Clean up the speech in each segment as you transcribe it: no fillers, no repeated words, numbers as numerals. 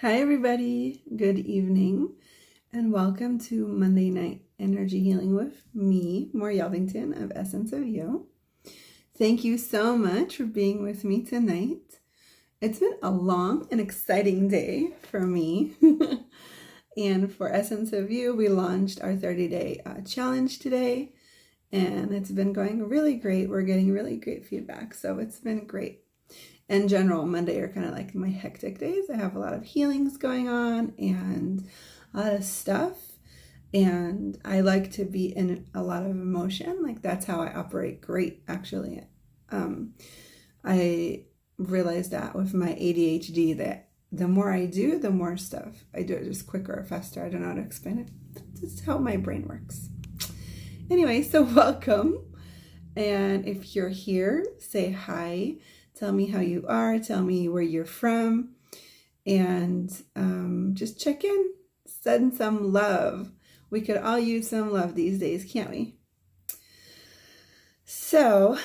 Hi, everybody. Good evening, and welcome to Monday Night Energy Healing with me, Maura Yelvington of Essence of You. Thank you so much for being with me tonight. It's been a long and exciting day for me. And for Essence of You, we launched our 30-day challenge today, and it's been going really great. We're getting really great feedback, so it's been great. In general, Monday are kind of like my hectic days. I have a lot of healings going on and a lot of stuff. And I like to be in a lot of emotion. Like that's how I operate great, actually. I realized that with my ADHD that the more I do, the more stuff. I do it just quicker or faster. I don't know how to explain it. That's how my brain works. Anyway, so welcome. And if you're here, say hi. Tell me how you are. Tell me where you're from. And just check in. Send some love. We could all use some love these days, can't we? So,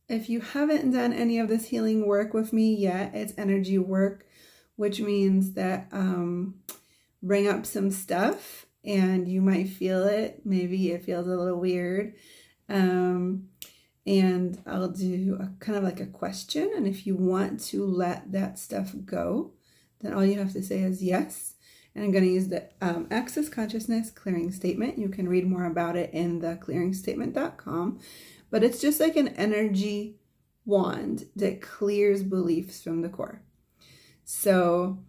if you haven't done any of this healing work with me yet, it's energy work, which means that bring up some stuff and you might feel it. Maybe it feels a little weird. And I'll do a kind of like a question. And if you want to let that stuff go, then all you have to say is yes. And I'm going to use the Access Consciousness Clearing Statement. You can read more about it in the clearingstatement.com. But it's just like an energy wand that clears beliefs from the core. So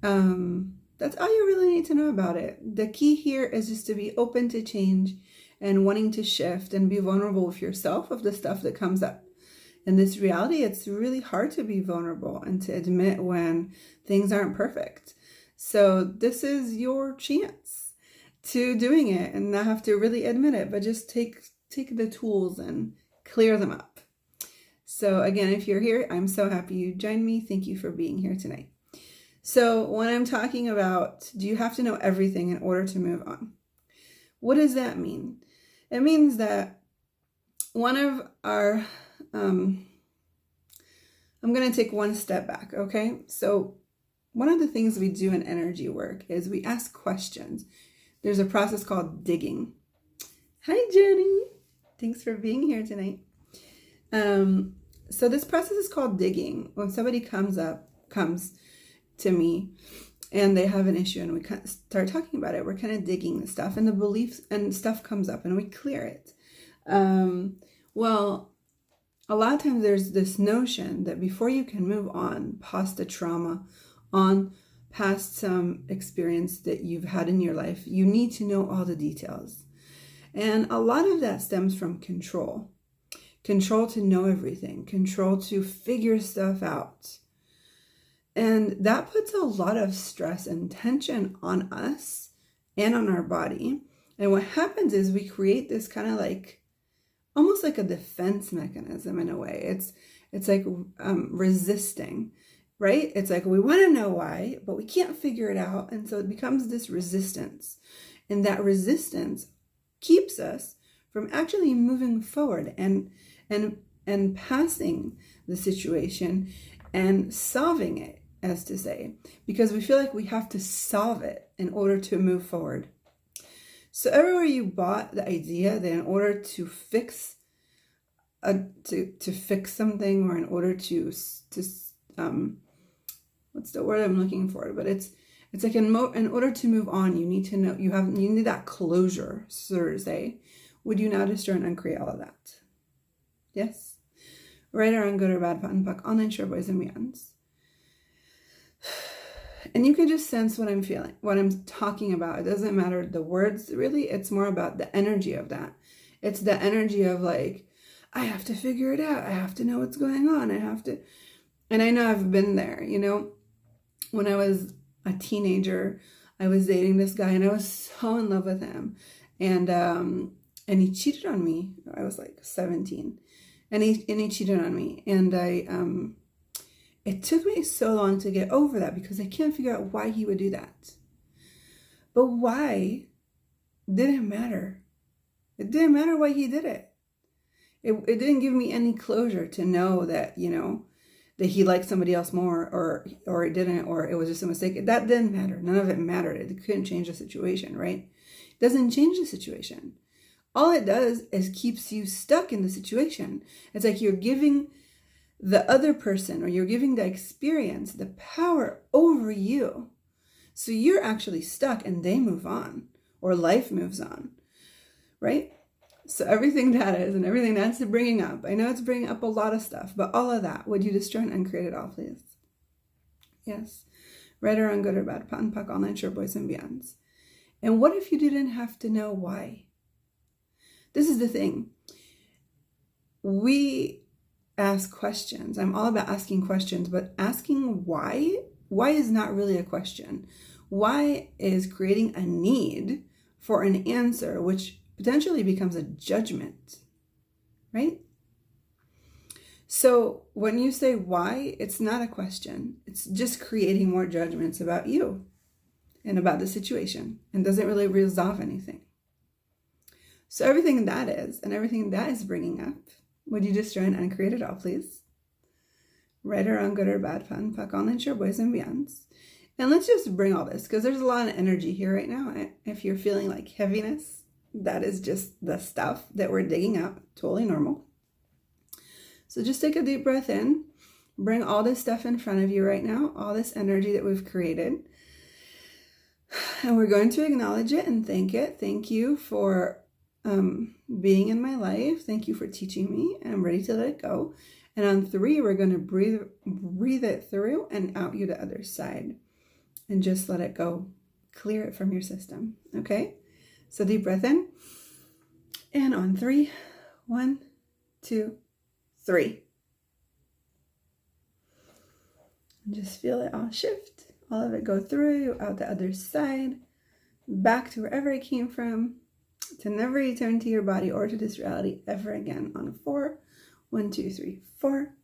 that's all you really need to know about it. The key here is just to be open to change and wanting to shift and be vulnerable with yourself of the stuff that comes up. In this reality, it's really hard to be vulnerable and to admit when things aren't perfect. So this is your chance to doing it and not have to really admit it, but just take the tools and clear them up. So again, if you're here, I'm so happy you joined me. Thank you for being here tonight. So when I'm talking about, do you have to know everything in order to move on? What does that mean? It means that one of our, I'm going to take one step back, okay? So one of the things we do in energy work is we ask questions. There's a process called digging. Hi, Jenny. Thanks for being here tonight. So this process is called digging. When somebody comes to me and they have an issue and we kind of start talking about it, we're kind of digging the stuff and the beliefs and stuff comes up and we clear it. Well, a lot of times there's this notion that before you can move on past the trauma, on past some experience that you've had in your life, you need to know all the details. And a lot of that stems from control. Control to know everything, control to figure stuff out. And that puts a lot of stress and tension on us and on our body. And what happens is we create this kind of like, almost like a defense mechanism in a way. It's like resisting, right? It's like we want to know why, but we can't figure it out. And so it becomes this resistance. And that resistance keeps us from actually moving forward and passing the situation and solving it, as to say, because we feel like we have to solve it in order to move forward. So everywhere you bought the idea that in order to fix to fix something, or in order to what's the word I'm looking for? But it's like in order to move on, you need to know you need that closure, so to say. Would you now destroy and uncreate all of that? Yes. Right or wrong, good or bad, button, puck, online, sure, boys and beyonds. And you can just sense what I'm feeling, what I'm talking about. It doesn't matter the words, really. It's more about the energy of that. It's the energy of like, I have to figure it out. I have to know what's going on. And I know I've been there, you know. When I was a teenager, I was dating this guy and I was so in love with him. And he cheated on me. I was like 17. And he cheated on me. And it took me so long to get over that because I can't figure out why he would do that. But why didn't matter. It didn't matter why he did it. It didn't give me any closure to know that, you know, that he liked somebody else more, or it didn't, or it was just a mistake. That didn't matter. None of it mattered. It couldn't change the situation, right? It doesn't change the situation. All it does is keeps you stuck in the situation. It's like you're giving the other person, or you're giving the experience the power over you. So you're actually stuck and they move on, or life moves on, right? So everything that is and everything that's bringing up, I know it's bringing up a lot of stuff, but all of that, would you destroy and uncreate it all, please? Yes. Right or wrong, good or bad, pot and puck, online, short boys and beyonds. And what if you didn't have to know why? This is the thing. We ask questions. I'm all about asking questions, but asking why is not really a question. Why is creating a need for an answer, which potentially becomes a judgment, right? So when you say why, it's not a question. It's just creating more judgments about you and about the situation, and doesn't really resolve anything. So everything that is, and everything that is bringing up, would you destroy and uncreate it all, please? Right or wrong, good or bad, pot and puck, online, short boys and beyonds. And let's just bring all this, because there's a lot of energy here right now. If you're feeling like heaviness, that is just the stuff that we're digging up. Totally normal. So just take a deep breath in. Bring all this stuff in front of you right now, all this energy that we've created. And we're going to acknowledge it and thank it. Thank you for being in my life. Thank you for teaching me. And I'm ready to let it go. And on 3, we're going to breathe it through and out you the other side. And just let it go. Clear it from your system. Okay? So deep breath in. And on 3, 1, 2, 3. And just feel it all shift. All of it go through you, out the other side, back to wherever it came from, to never return to your body or to this reality ever again. On 4, 1, 2, 3, 4.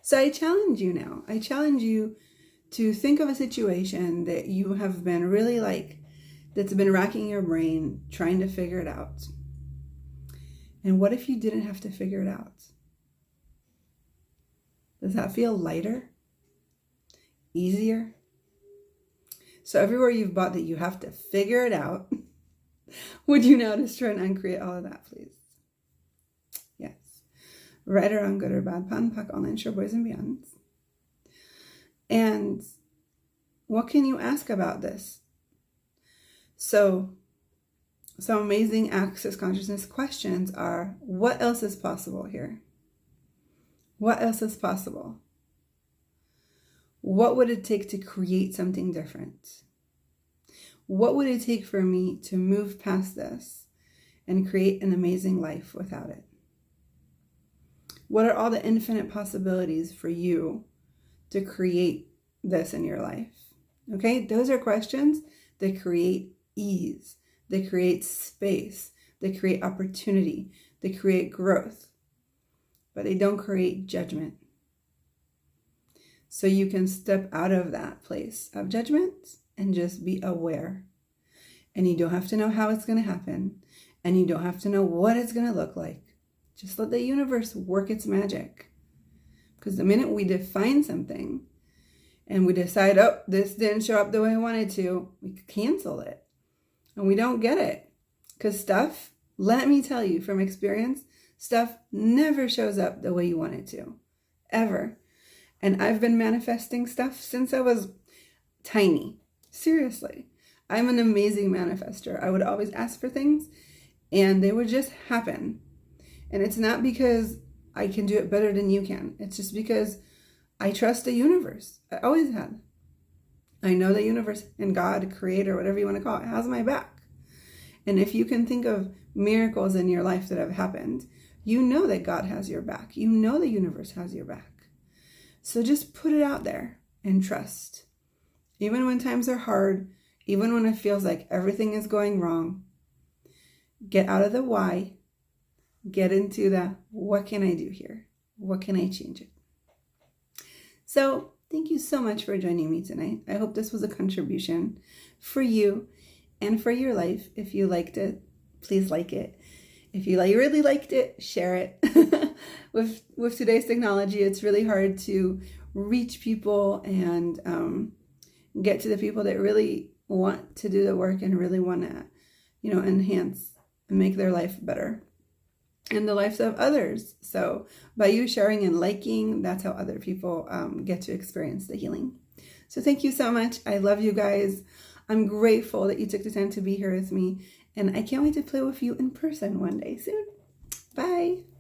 So I challenge you now. I challenge you to think of a situation that you have been really that's been racking your brain trying to figure it out. And what if you didn't have to figure it out? Does that feel lighter? Easier? So everywhere you've bought that you have to figure it out, would you now destroy and uncreate all of that, please? Yes. Right or wrong, good or bad, pot and puck, online, short boys and beyonds. And what can you ask about this? So some amazing access consciousness questions are, what else is possible here? What else is possible? What would it take to create something different? What would it take for me to move past this and create an amazing life without it? What are all the infinite possibilities for you to create this in your life? Okay, those are questions that create ease, they create space, they create opportunity, they create growth, but they don't create judgment. So you can step out of that place of judgment and just be aware. And you don't have to know how it's going to happen. And you don't have to know what it's going to look like. Just let the universe work its magic. Because the minute we define something and we decide, oh, this didn't show up the way I wanted to, we cancel it. And we don't get it. Because stuff, let me tell you from experience, stuff never shows up the way you want it to. Ever. And I've been manifesting stuff since I was tiny. Seriously. I'm an amazing manifester. I would always ask for things and they would just happen. And it's not because I can do it better than you can. It's just because I trust the universe. I always had. I know the universe and God, creator, whatever you want to call it, has my back. And if you can think of miracles in your life that have happened, you know that God has your back. You know the universe has your back. So just put it out there and trust. Even when times are hard, even when it feels like everything is going wrong, get out of the why, get into the what can I do here? What can I change it? So thank you so much for joining me tonight. I hope this was a contribution for you and for your life. If you liked it, please like it. If you really liked it, share it. With today's technology, it's really hard to reach people and get to the people that really want to do the work and really want to, enhance and make their life better and the lives of others. So by you sharing and liking, that's how other people get to experience the healing. So thank you so much. I love you guys. I'm grateful that you took the time to be here with me, and I can't wait to play with you in person one day soon. Bye.